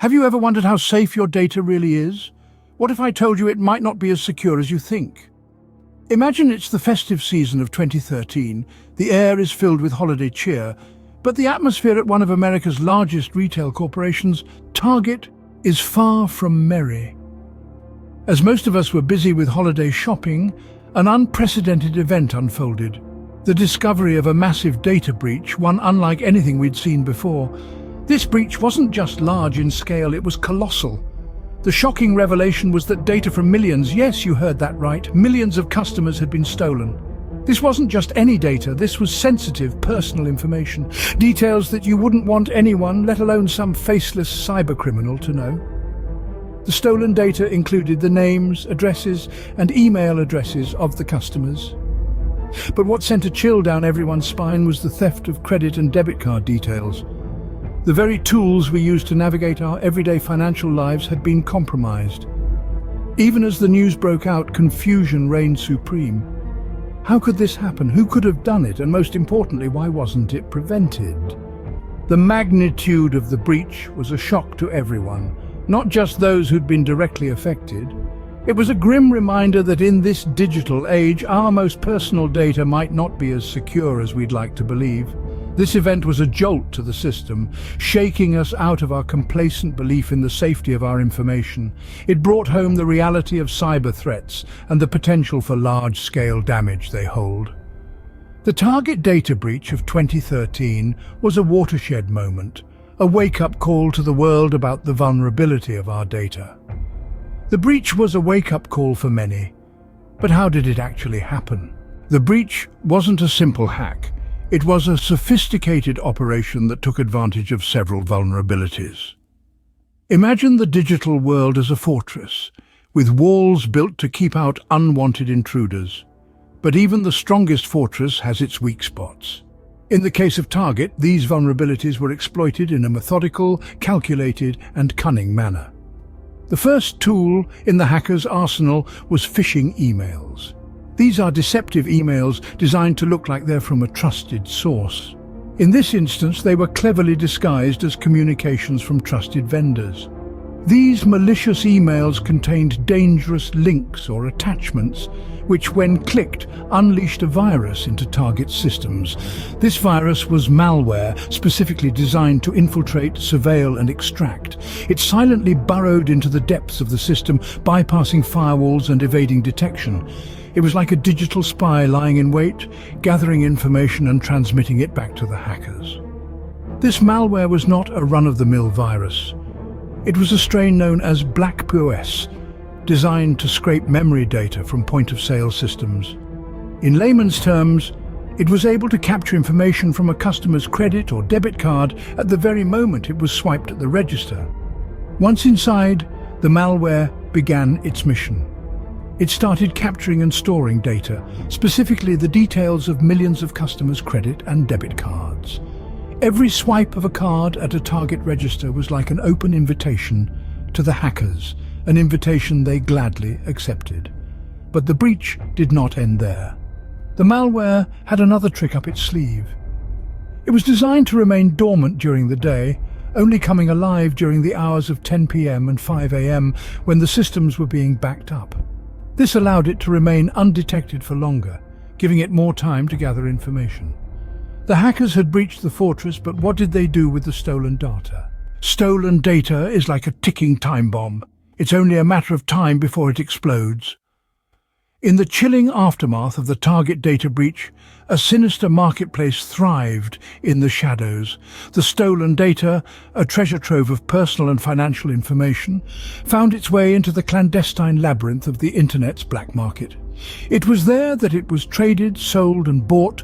Have you ever wondered how safe your data really is? What if I told you it might not be as secure as you think? Imagine it's the festive season of 2013. The air is filled with holiday cheer, but the atmosphere at one of America's largest retail corporations, Target, is far from merry. As most of us were busy with holiday shopping, an unprecedented event unfolded. The discovery of a massive data breach, one unlike anything we'd seen before. This breach wasn't just large in scale, it was colossal. The shocking revelation was that data from millions, yes, you heard that right, millions of customers had been stolen. This wasn't just any data, this was sensitive, personal information. Details that you wouldn't want anyone, let alone some faceless cybercriminal, to know. The stolen data included the names, addresses, and email addresses of the customers. But what sent a chill down everyone's spine was the theft of credit and debit card details. The very tools we use to navigate our everyday financial lives had been compromised. Even as the news broke out, confusion reigned supreme. How could this happen? Who could have done it? And most importantly, why wasn't it prevented? The magnitude of the breach was a shock to everyone, not just those who'd been directly affected. It was a grim reminder that in this digital age, our most personal data might not be as secure as we'd like to believe. This event was a jolt to the system, shaking us out of our complacent belief in the safety of our information. It brought home the reality of cyber threats and the potential for large-scale damage they hold. The Target data breach of 2013 was a watershed moment, a wake-up call to the world about the vulnerability of our data. The breach was a wake-up call for many, but how did it actually happen? The breach wasn't a simple hack. It was a sophisticated operation that took advantage of several vulnerabilities. Imagine the digital world as a fortress, with walls built to keep out unwanted intruders. But even the strongest fortress has its weak spots. In the case of Target, these vulnerabilities were exploited in a methodical, calculated, and cunning manner. The first tool in the hacker's arsenal was phishing emails. These are deceptive emails designed to look like they're from a trusted source. In this instance, they were cleverly disguised as communications from trusted vendors. These malicious emails contained dangerous links or attachments, which when clicked, unleashed a virus into Target's systems. This virus was malware specifically designed to infiltrate, surveil, and extract. It silently burrowed into the depths of the system, bypassing firewalls and evading detection. It was like a digital spy lying in wait, gathering information and transmitting it back to the hackers. This malware was not a run-of-the-mill virus. It was a strain known as Black POS, designed to scrape memory data from point-of-sale systems. In layman's terms, it was able to capture information from a customer's credit or debit card at the very moment it was swiped at the register. Once inside, the malware began its mission. It started capturing and storing data, specifically the details of millions of customers' credit and debit cards. Every swipe of a card at a Target register was like an open invitation to the hackers, an invitation they gladly accepted. But the breach did not end there. The malware had another trick up its sleeve. It was designed to remain dormant during the day, only coming alive during the hours of 10 p.m. and 5 a.m. when the systems were being backed up. This allowed it to remain undetected for longer, giving it more time to gather information. The hackers had breached the fortress, but what did they do with the stolen data? Stolen data is like a ticking time bomb. It's only a matter of time before it explodes. In the chilling aftermath of the Target data breach, a sinister marketplace thrived in the shadows. The stolen data, a treasure trove of personal and financial information, found its way into the clandestine labyrinth of the internet's black market. It was there that it was traded, sold, and bought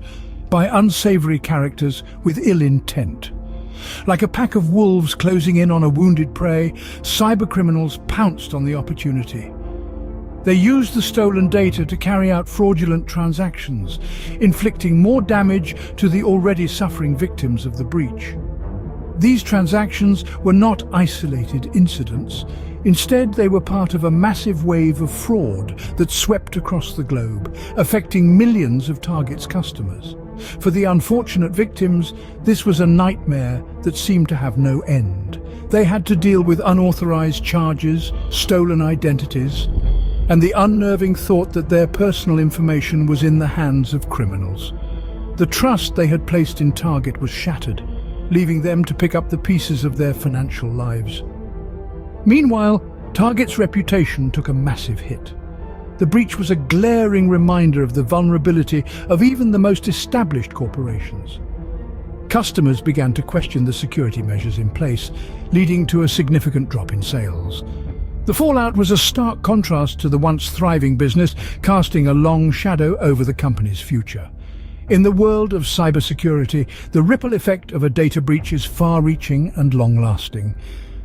by unsavory characters with ill intent. Like a pack of wolves closing in on a wounded prey, cybercriminals pounced on the opportunity. They used the stolen data to carry out fraudulent transactions, inflicting more damage to the already suffering victims of the breach. These transactions were not isolated incidents. Instead, they were part of a massive wave of fraud that swept across the globe, affecting millions of Target's customers. For the unfortunate victims, this was a nightmare that seemed to have no end. They had to deal with unauthorized charges, stolen identities, and the unnerving thought that their personal information was in the hands of criminals. The trust they had placed in Target was shattered, leaving them to pick up the pieces of their financial lives. Meanwhile, Target's reputation took a massive hit. The breach was a glaring reminder of the vulnerability of even the most established corporations. Customers began to question the security measures in place, leading to a significant drop in sales. The fallout was a stark contrast to the once thriving business, casting a long shadow over the company's future. In the world of cybersecurity, the ripple effect of a data breach is far-reaching and long-lasting.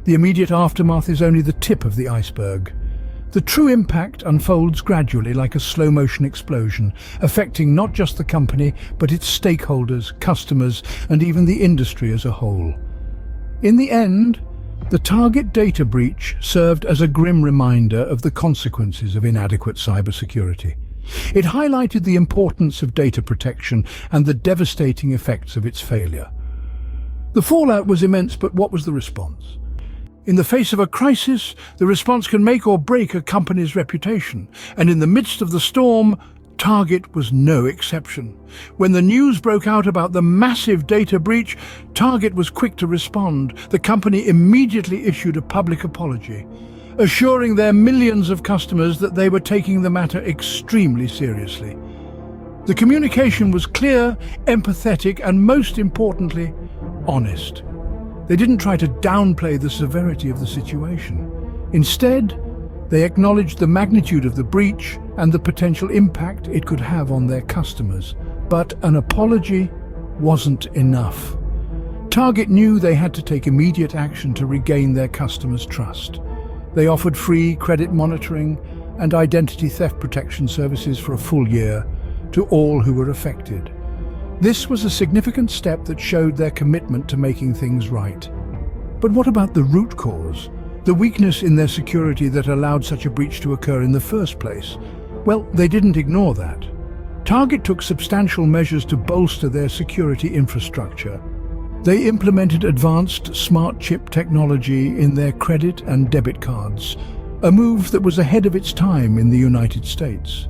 The immediate aftermath is only the tip of the iceberg. The true impact unfolds gradually like a slow-motion explosion, affecting not just the company, but its stakeholders, customers, and even the industry as a whole. In the end, the Target data breach served as a grim reminder of the consequences of inadequate cybersecurity. It highlighted the importance of data protection and the devastating effects of its failure. The fallout was immense, but what was the response? In the face of a crisis, the response can make or break a company's reputation, and in the midst of the storm, Target was no exception. When the news broke out about the massive data breach, Target was quick to respond. The company immediately issued a public apology, assuring their millions of customers that they were taking the matter extremely seriously. The communication was clear, empathetic, and most importantly, honest. They didn't try to downplay the severity of the situation. Instead, they acknowledged the magnitude of the breach and the potential impact it could have on their customers. But an apology wasn't enough. Target knew they had to take immediate action to regain their customers' trust. They offered free credit monitoring and identity theft protection services for a full year to all who were affected. This was a significant step that showed their commitment to making things right. But what about the root cause? The weakness in their security that allowed such a breach to occur in the first place? Well, they didn't ignore that. Target took substantial measures to bolster their security infrastructure. They implemented advanced smart chip technology in their credit and debit cards, a move that was ahead of its time in the United States.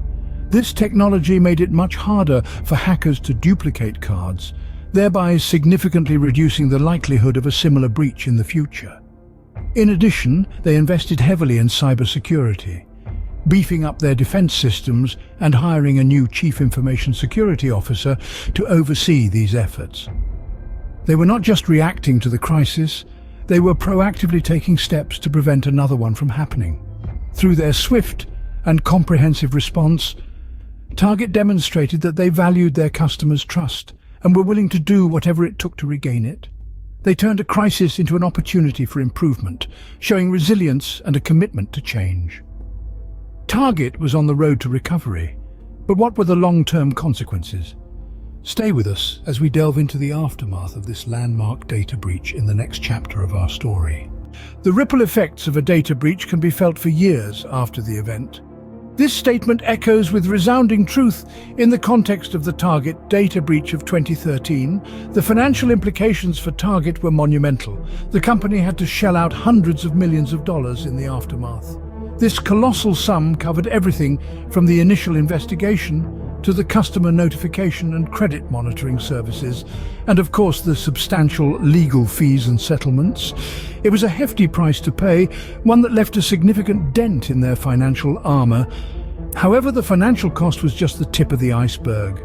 This technology made it much harder for hackers to duplicate cards, thereby significantly reducing the likelihood of a similar breach in the future. In addition, they invested heavily in cybersecurity, beefing up their defense systems and hiring a new Chief Information Security Officer to oversee these efforts. They were not just reacting to the crisis, they were proactively taking steps to prevent another one from happening. Through their swift and comprehensive response, Target demonstrated that they valued their customers' trust and were willing to do whatever it took to regain it. They turned a crisis into an opportunity for improvement, showing resilience and a commitment to change. Target was on the road to recovery, but what were the long-term consequences? Stay with us as we delve into the aftermath of this landmark data breach in the next chapter of our story. The ripple effects of a data breach can be felt for years after the event. This statement echoes with resounding truth in the context of the Target data breach of 2013. The financial implications for Target were monumental. The company had to shell out hundreds of millions of dollars in the aftermath. This colossal sum covered everything from the initial investigation to the customer notification and credit monitoring services, and of course the substantial legal fees and settlements. It was a hefty price to pay, one that left a significant dent in their financial armor. However, the financial cost was just the tip of the iceberg.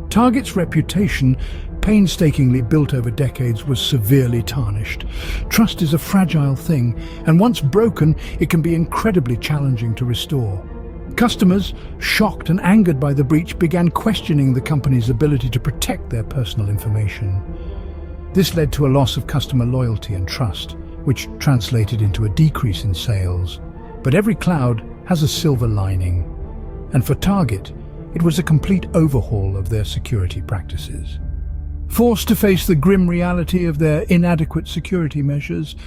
Target's reputation, painstakingly built over decades, was severely tarnished. Trust is a fragile thing, and once broken, it can be incredibly challenging to restore. Customers, shocked and angered by the breach, began questioning the company's ability to protect their personal information. This led to a loss of customer loyalty and trust, which translated into a decrease in sales. But every cloud has a silver lining, and for Target, it was a complete overhaul of their security practices. Forced to face the grim reality of their inadequate security measures,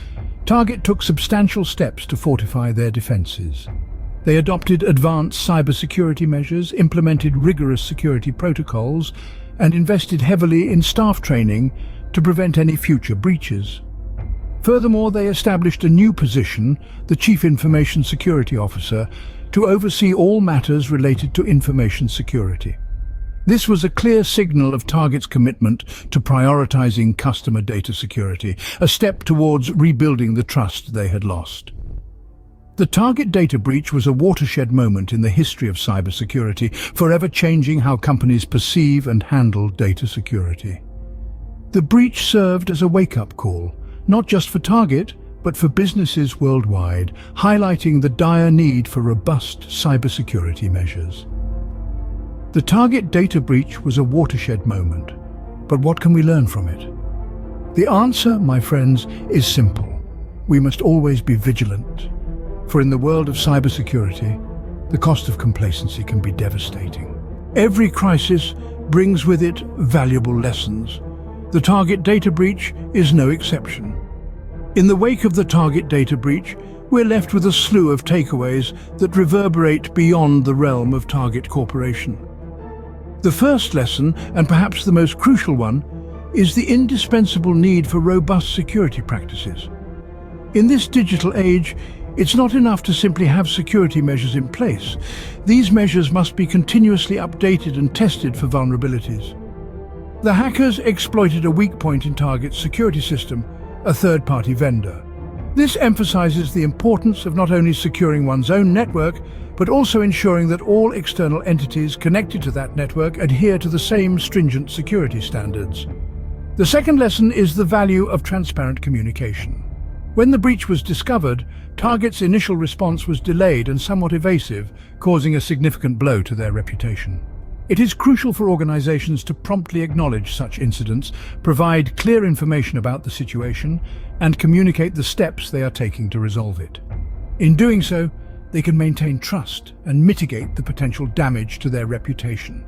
Target took substantial steps to fortify their defenses. They adopted advanced cybersecurity measures, implemented rigorous security protocols, and invested heavily in staff training to prevent any future breaches. Furthermore, they established a new position, the Chief Information Security Officer, to oversee all matters related to information security. This was a clear signal of Target's commitment to prioritizing customer data security, a step towards rebuilding the trust they had lost. The Target data breach was a watershed moment in the history of cybersecurity, forever changing how companies perceive and handle data security. The breach served as a wake-up call, not just for Target, but for businesses worldwide, highlighting the dire need for robust cybersecurity measures. The Target data breach was a watershed moment, but what can we learn from it? The answer, my friends, is simple. We must always be vigilant, for in the world of cybersecurity, the cost of complacency can be devastating. Every crisis brings with it valuable lessons. The Target data breach is no exception. In the wake of the Target data breach, we're left with a slew of takeaways that reverberate beyond the realm of Target Corporation. The first lesson, and perhaps the most crucial one, is the indispensable need for robust security practices. In this digital age, it's not enough to simply have security measures in place. These measures must be continuously updated and tested for vulnerabilities. The hackers exploited a weak point in Target's security system, a third-party vendor. This emphasizes the importance of not only securing one's own network, but also ensuring that all external entities connected to that network adhere to the same stringent security standards. The second lesson is the value of transparent communication. When the breach was discovered, Target's initial response was delayed and somewhat evasive, causing a significant blow to their reputation. It is crucial for organizations to promptly acknowledge such incidents, provide clear information about the situation, and communicate the steps they are taking to resolve it. In doing so, they can maintain trust and mitigate the potential damage to their reputation.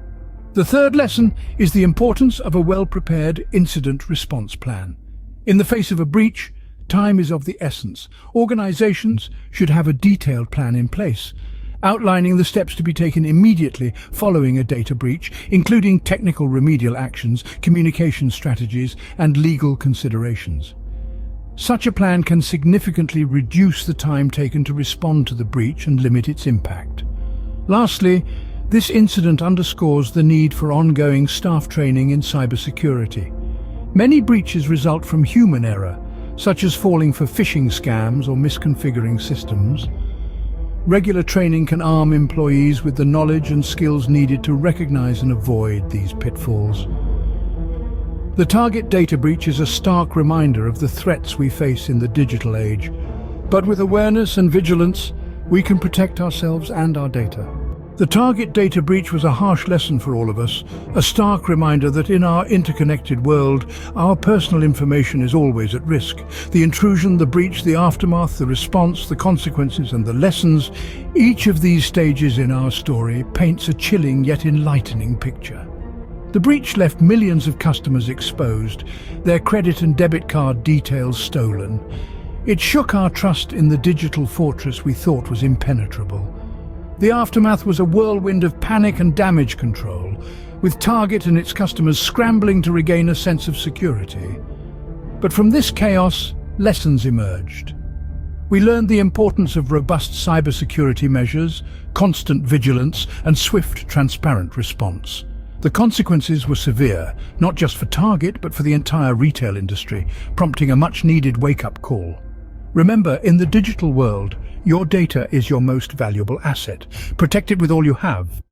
The third lesson is the importance of a well-prepared incident response plan. In the face of a breach, time is of the essence. Organizations should have a detailed plan in place, outlining the steps to be taken immediately following a data breach, including technical remedial actions, communication strategies, and legal considerations. Such a plan can significantly reduce the time taken to respond to the breach and limit its impact. Lastly, this incident underscores the need for ongoing staff training in cybersecurity. Many breaches result from human error, such as falling for phishing scams or misconfiguring systems. Regular training can arm employees with the knowledge and skills needed to recognize and avoid these pitfalls. The Target data breach is a stark reminder of the threats we face in the digital age. But with awareness and vigilance, we can protect ourselves and our data. The Target data breach was a harsh lesson for all of us, a stark reminder that in our interconnected world, our personal information is always at risk. The intrusion, the breach, the aftermath, the response, the consequences, and the lessons, each of these stages in our story paints a chilling yet enlightening picture. The breach left millions of customers exposed, their credit and debit card details stolen. It shook our trust in the digital fortress we thought was impenetrable. The aftermath was a whirlwind of panic and damage control, with Target and its customers scrambling to regain a sense of security. But from this chaos, lessons emerged. We learned the importance of robust cybersecurity measures, constant vigilance, and swift, transparent response. The consequences were severe, not just for Target, but for the entire retail industry, prompting a much-needed wake-up call. Remember, in the digital world, your data is your most valuable asset. Protect it with all you have.